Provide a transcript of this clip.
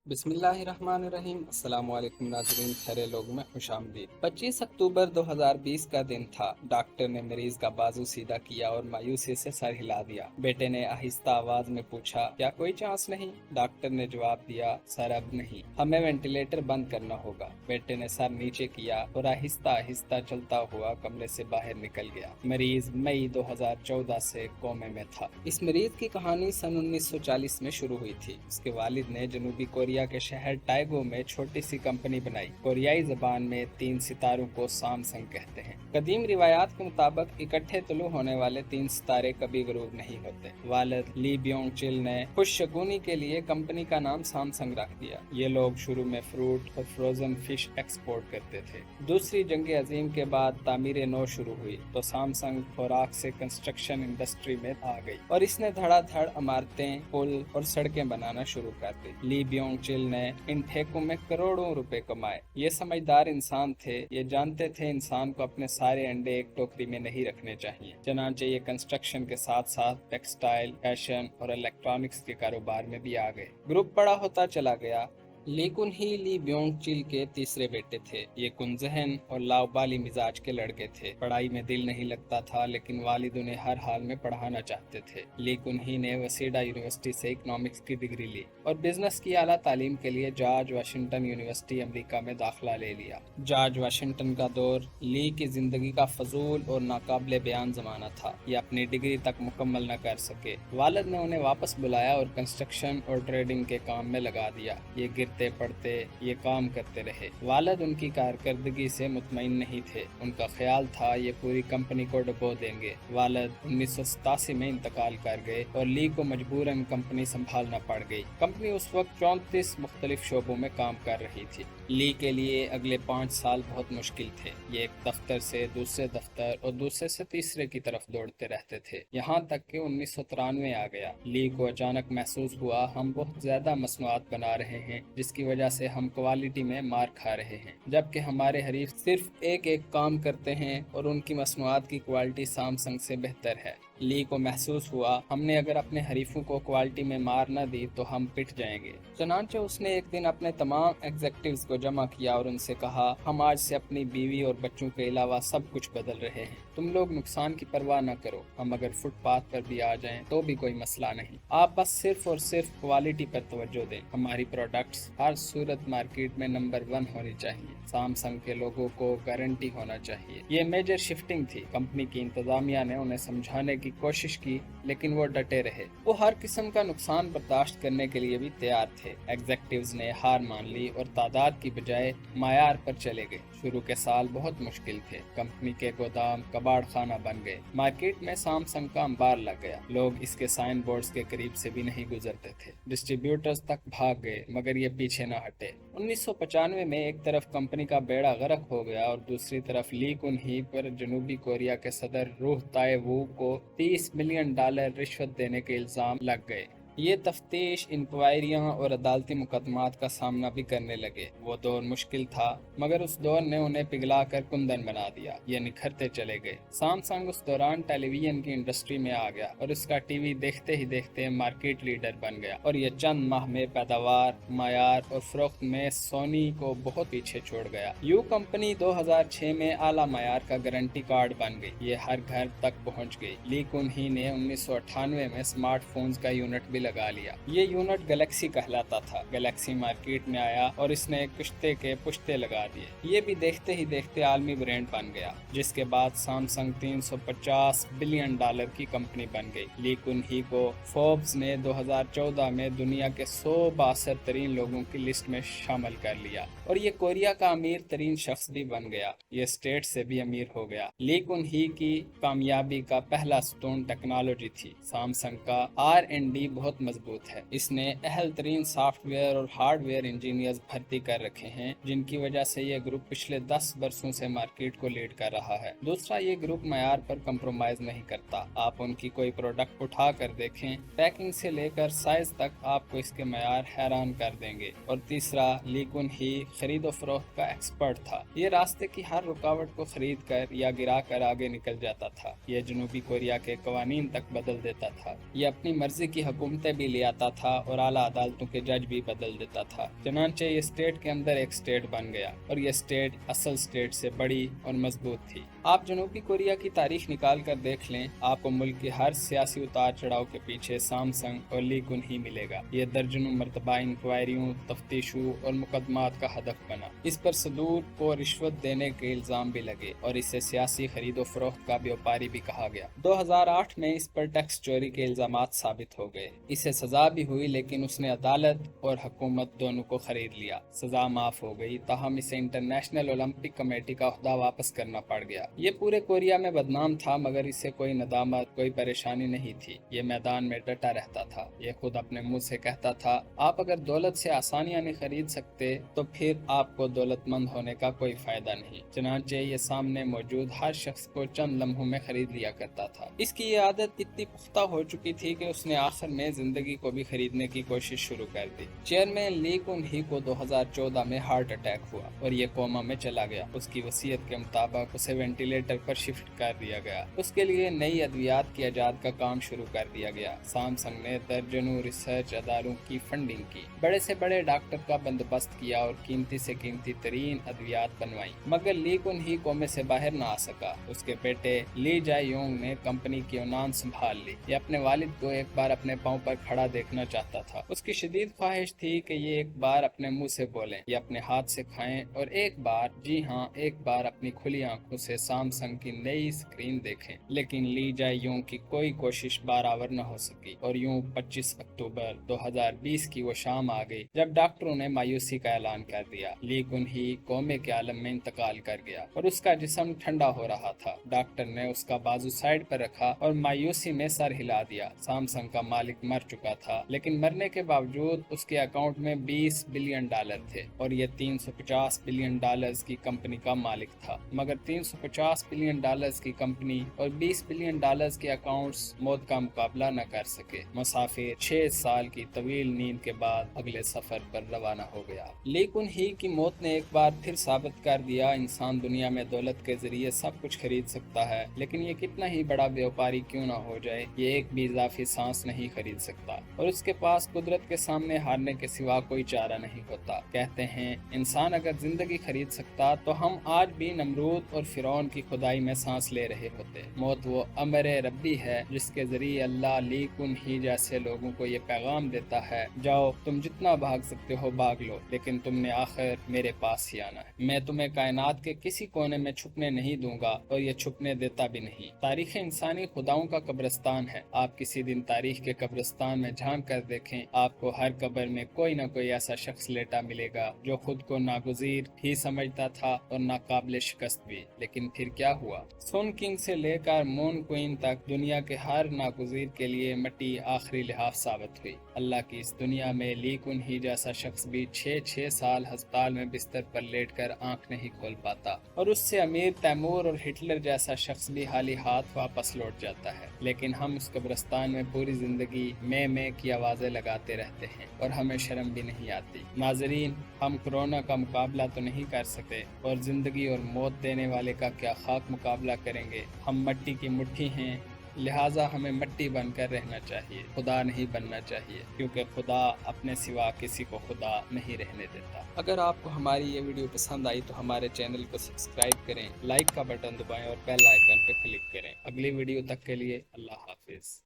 बिस्मिल्लाहिर्रहमानिर्रहीम। अस्सलाम वालेकुम नाज़रीन, खैर लोग में खुश आमदीद। 25 अक्टूबर 2020 का दिन था। डॉक्टर ने मरीज का बाजू सीधा किया और मायूसी से सर हिला दिया। बेटे ने आहिस्ता आवाज में पूछा, क्या कोई चांस नहीं? डॉक्टर ने जवाब दिया, सर अब नहीं, हमें वेंटिलेटर बंद करना होगा। बेटे ने सर नीचे किया और आहिस्ता आहिस्ता चलता हुआ कमरे से बाहर निकल गया। मरीज मई 2014 से कोमे में था। इस मरीज की कहानी सन 1940 में शुरू हुई थी। उसके वालिद ने जनूबी कोरिया के शहर टाइगो में छोटी सी कंपनी बनाई। कोरियाई जबान में 3 सितारों को सैमसंग कहते हैं। कदीम रिवायात के मुताबिक इकट्ठे तुलू होने वाले 3 सितारे कभी गरूब नहीं होते। वालिद ली ब्योंग चिल ने खुशशगुनी के लिए कंपनी का नाम सैमसंग रख दिया। ये लोग शुरू में फ्रूट और फ्रोजन फिश एक्सपोर्ट करते थे। दूसरी जंग अजीम के बाद तामीर नौ शुरू हुई तो सैमसंग खुराक से कंस्ट्रक्शन इंडस्ट्री में आ गई और इसने धड़ाधड़ इमारतें, पुल और सड़कें बनाना शुरू कर दी। ली ब्योंग चिल ने इन ठेकों में करोड़ों रुपए कमाए। ये समझदार इंसान थे। ये जानते थे इंसान को अपने सारे अंडे एक टोकरी में नहीं रखने चाहिए। चनांचे ये कंस्ट्रक्शन के साथ साथ टेक्सटाइल, फैशन और इलेक्ट्रॉनिक्स के कारोबार में भी आ गए। ग्रुप बड़ा होता चला गया। ली कुन ही ली ब्योंग चिल के तीसरे बेटे थे। ये कुनजहन और लाउबाली मिजाज के लड़के थे। पढ़ाई में दिल नहीं लगता था, लेकिन वालिद उन्हें हर हाल में पढ़ाना चाहते थे। ली कुन ही ने वसीडा यूनिवर्सिटी से इकोनॉमिक्स की डिग्री ली और बिजनेस की आला तालीम के लिए जॉर्ज वाशिंगटन यूनिवर्सिटी अमेरिका में दाखिला ले लिया। जॉर्ज वाशिंगटन का दौर ली की जिंदगी का फजूल और नाकाबिले बयान जमाना था। ये अपनी डिग्री तक मुकम्मल न कर सके। वालिद ने उन्हें वापस बुलाया और कंस्ट्रक्शन और ट्रेडिंग के काम में लगा दिया। ये गिरते पड़ते ये काम करते रहे। वालिद उनकी कारकर्दगी से मुतमईन नहीं थे। उनका ख्याल था ये पूरी कंपनी को डुबो देंगे। वालिद 1987 में इंतकाल कर गए और ली को मजबूरन कंपनी संभालना पड़ गई। कंपनी उस वक्त 34 मुख्तलिफ शोबों में काम कर रही थी। ली के लिए अगले 5 साल बहुत मुश्किल थे। ये एक दफ्तर से दूसरे दफ्तर और दूसरे से तीसरे की तरफ दौड़ते रहते थे, यहाँ तक कि 1993 आ गया। ली को अचानक महसूस हुआ हम बहुत ज्यादा मसनूआत बना रहे हैं, जिसकी वजह से हम क्वालिटी में मार खा रहे हैं, जबकि हमारे हरीफ सिर्फ एक एक काम करते हैं और उनकी मसनूआत की क्वालिटी सैमसंग से बेहतर है। ली को महसूस हुआ हमने अगर अपने हरीफों को क्वालिटी में मार न दी तो हम पिट जाएंगे। चनांचे उसने एक दिन अपने तमाम एग्जेक्टिव्स को जमा किया और उनसे कहा, हम आज से अपनी बीवी और बच्चों के अलावा सब कुछ बदल रहे हैं। तुम लोग नुकसान की परवाह न करो। हम अगर फुटपाथ पर भी आ जाएं तो भी कोई मसला नहीं। आप बस सिर्फ और सिर्फ क्वालिटी पर तवज्जो दें। हमारी प्रोडक्ट्स हर सूरत मार्केट में नंबर 1 होनी चाहिए। सैमसंग के लोगों को गारंटी होना चाहिए। ये मेजर शिफ्टिंग थी। कंपनी की इंतजामिया ने उन्हें समझाने की कोशिश की, लेकिन वो डटे रहे। वो हर किस्म का नुकसान बर्दाश्त करने के लिए भी तैयार थे। एग्जेक्टिव्स ने हार मान ली और तादाद की बजाय मायार पर चले गए। शुरू के साल बहुत मुश्किल थे। कंपनी के गोदाम कबाड़ खाना बन गए। मार्केट में सैमसंग का अंबार लग गया। लोग इसके साइन बोर्ड्स के करीब से भी नहीं गुजरते थे। डिस्ट्रीब्यूटर्स तक भाग गए, मगर ये पीछे न हटे। 1995 में एक तरफ कंपनी का बेड़ा गर्क हो गया और दूसरी तरफ ली कुन ही पर जनूबी कोरिया के सदर रूह ताए वू को $30 मिलियन रिश्वत देने के इल्जाम लग गए। ये तफ्तीश, इंक्वायरियां और अदालती मुकदमात का सामना भी करने लगे। वो दौर मुश्किल था, मगर उस दौर ने उन्हें पिघला कर कुंदन बना दिया। ये निखरते चले गए। सैमसंग उस दौरान टेलीविजन की इंडस्ट्री में आ गया और इसका टीवी देखते ही देखते मार्केट लीडर बन गया और ये चंद माह में पैदावार, मायार और फरोख्त में सोनी को बहुत पीछे छोड़ गया। यू कंपनी 2006 में आला मायार का गारंटी कार्ड बन गई। ये हर घर तक पहुंच गई। ली कुन ही ने 1998 में स्मार्टफोन्स का यूनिट भी लगा लिया। ये यूनिट गैलेक्सी कहलाता था। गैलेक्सी मार्केट में आया और इसने कुश्ते के पुश्ते लगा दिए। ये भी देखते ही देखते आलमी ब्रांड बन गया, जिसके बाद सैमसंग $350 बिलियन की कंपनी बन गई। ली कुन ही को फोर्ब्स ने 2014 में दुनिया के 100 बासर तरीन लोगों की लिस्ट में शामिल कर लिया और ये कोरिया का अमीर तरीन शख्स भी बन गया। ये स्टेट से भी अमीर हो गया। ली कुन ही की कामयाबी का पहला स्टोन टेक्नोलॉजी थी। सैमसंग का R&D बहुत मजबूत है। इसने अहल तरीन सॉफ्टवेयर और हार्डवेयर इंजीनियर्स भर्ती कर रखे हैं, जिनकी वजह से ये ग्रुप पिछले 10 बरसों से मार्केट को लीड कर रहा है। दूसरा, ये ग्रुप मयार पर कंप्रोमाइज नहीं करता। आप उनकी कोई प्रोडक्ट उठा कर देखें, पैकिंग से लेकर साइज तक आपको इसके मयार हैरान कर देंगे। और तीसरा, ली कुन ही खरीदो फरोख्त का एक्सपर्ट था। ये रास्ते की हर रुकावट को खरीद कर या गिरा कर आगे निकल जाता था। ये जनूबी कोरिया के कवानीन तक बदल देता था। ये अपनी मर्जी की हुकूमत हुकूमतें भी ले आता था और आला अदालतों के जज भी बदल देता था। चनांचे ये स्टेट के अंदर एक स्टेट बन गया और ये स्टेट असल स्टेट से बड़ी और मजबूत थी। आप जनूबी कोरिया की तारीख निकाल कर देख लें, आपको मुल्क के हर सियासी उतार चढ़ाव के पीछे सैमसंग और ली कुन ही मिलेगा। ये दर्जनों मरतबा इंक्वायरियों, तफ्तीशों और मुकदमात का हदफ बना। इस पर सदूर को रिश्वत देने के इल्जाम भी लगे और इसे सियासी खरीदो फरोख्त का व्यापारी भी कहा गया। 2008 में इस पर टैक्स चोरी के इल्जामात साबित हो गए। इसे सजा भी हुई, लेकिन उसने अदालत और हुकूमत दोनों को खरीद लिया। सजा माफ हो गई, ताहम इसे इंटरनेशनल ओलंपिक कमेटी का ओहदा वापस करना पड़ गया। ये पूरे कोरिया में बदनाम था, मगर इसे कोई नदामत, कोई परेशानी नहीं थी। ये मैदान में डटा रहता था। ये खुद अपने मुंह से कहता था, आप अगर दौलत से आसानियां नहीं खरीद सकते तो फिर आपको दौलतमंद होने का कोई फायदा नहीं। चनांचे ये सामने मौजूद हर शख्स को चंद लम्हों में खरीद लिया करता था। इसकी ये आदत इतनी पुख्ता हो चुकी थी कि उसने आखिर में जिंदगी को भी खरीदने की कोशिश शुरू कर दी। चेयरमैन ली कुन ही को 2014 में हार्ट अटैक हुआ और ये कोमा में चला गया। उसकी वसीयत के मुताबिक उसे वेंटिलेटर पर शिफ्ट कर दिया गया। उसके लिए नई अद्वियात की इजाद का काम शुरू कर दिया गया। सैमसंग ने दर्जनों रिसर्च अदारों की फंडिंग की, बड़े से बड़े डॉक्टर का बंदोबस्त किया और कीमती से कीमती तरीन अद्वियात बनवाई, मगर ली कुन ही कोमे से बाहर न आ सका। उसके बेटे ली जाए योंग ने कंपनी की उनान संभाल ली। ये अपने वालिद को एक बार अपने पांव पर खड़ा देखना चाहता था। उसकी शदीद ख्वाहिश थी कि ये एक बार अपने मुंह से बोलें, ये अपने हाथ से खाएं और एक बार, जी हाँ एक बार, अपनी खुली आंखों से सैमसंग की नई स्क्रीन देखें। लेकिन ली जाए योंग की कोई कोशिश बराबर न हो सकी और यूं 25 अक्टूबर 2020 की वो शाम आ गई जब डॉक्टरों ने मायूसी का ऐलान कर दिया। ली कुन ही कोमे के आलम में इंतकाल कर गया और उसका जिस्म ठंडा हो रहा था। डॉक्टर ने उसका बाजू साइड पर रखा और मायूसी में सर हिला दिया। सैमसंग का मालिक मर चुका था, लेकिन मरने के बावजूद उसके अकाउंट में $20 बिलियन थे और ये $350 बिलियन की कंपनी का मालिक था। मगर $350 बिलियन की कंपनी और $20 बिलियन के अकाउंट्स मौत का मुकाबला न कर सके। मुसाफिर 6 साल की तवील नींद के बाद अगले सफर पर रवाना हो गया। लेकिन ही की मौत ने एक बार फिर साबित कर दिया, इंसान दुनिया में दौलत के जरिए सब कुछ खरीद सकता है, लेकिन ये कितना ही बड़ा व्यापारी क्यों ना हो जाए, ये एक भी इजाफी सांस नहीं खरीद सकता और उसके पास कुदरत के सामने हारने के सिवा कोई चारा नहीं होता। कहते हैं इंसान अगर जिंदगी खरीद सकता तो हम आज भी नमरूद और फिरौन की खुदाई में सांस ले रहे होते। मौत वो अमर रब्बी है जिसके जरिए अल्लाह ली कुन ही जैसे लोगों को ये पैगाम देता है, जाओ तुम जितना भाग सकते हो भाग लो, लेकिन तुमने आखिर मेरे पास ही आना है। मैं तुम्हें कायनात के किसी कोने में छुपने नहीं दूंगा और ये छुपने देता भी नहीं। तारीख इंसानी खुदाओं का कब्रिस्तान है। आप किसी दिन तारीख के कब्रिस्तान में झांक कर देखें, आपको हर कब्र में कोई न कोई ऐसा शख्स लेटा मिलेगा जो खुद को नागुज़ीर ही समझता था और नाकाबिल शिकस्त भी। लेकिन फिर क्या हुआ? सुन किंग से लेकर मून क्वीन तक दुनिया के हर नागुज़ीर के लिए मिट्टी आखिरी लिहाज साबित हुई। अल्लाह की इस दुनिया में ली कुन ही जैसा शख्स भी 6-6 साल अस्पताल में बिस्तर पर लेटकर आंख नहीं खोल पाता और उससे अमीर तैमूर और हिटलर जैसा शख्स भी हाली हाथ वापस लौट जाता है। लेकिन हम उस कब्रिस्तान में पूरी जिंदगी में की आवाजें लगाते रहते हैं और हमें शर्म भी नहीं आती। नाजरीन, हम कोरोना का मुकाबला तो नहीं कर सके और जिंदगी और मौत देने वाले का क्या खाक मुकाबला करेंगे। हम मिट्टी की मुट्ठी हैं, लिहाजा हमें मिट्टी बनकर रहना चाहिए, खुदा नहीं बनना चाहिए, क्योंकि खुदा अपने सिवा किसी को खुदा नहीं रहने देता। अगर आपको हमारी ये वीडियो पसंद आई तो हमारे चैनल को सब्सक्राइब करें, लाइक का बटन दबाएं और बेल आइकन पर क्लिक करें। अगली वीडियो तक के लिए अल्लाह हाफिज।